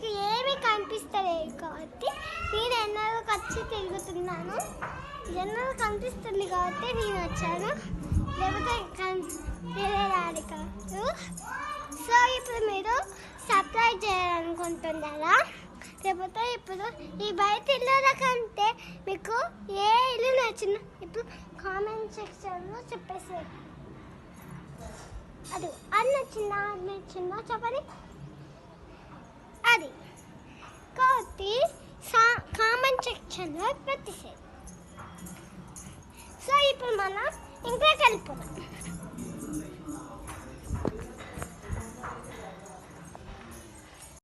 మీకు ఏమీ కనిపిస్తలేదు కాబట్టి నేను ఎన్నోకి వచ్చి తిరుగుతున్నాను. ఎన్నో కనిపిస్తుంది కాబట్టి నేను వచ్చాను, లేకపోతే తెలియదు కాదు. సో ఇప్పుడు మీరు సర్ప్రైజ్ చేయాలనుకుంటున్నారా? లేకపోతే ఇప్పుడు ఈ బయట ఇళ్ళ కంటే మీకు ఏ ఇల్లు నచ్చిందో ఇప్పుడు కామెంట్ సెక్షన్లో చెప్పేసారు. అది నచ్చిందో చెప్పండి. అది కాబట్టి కామెంట్ సెక్షన్లో పెట్టేసారు. సో ఇప్పుడు మనం ఇంట్లోకి వెళ్ళిపోదాం.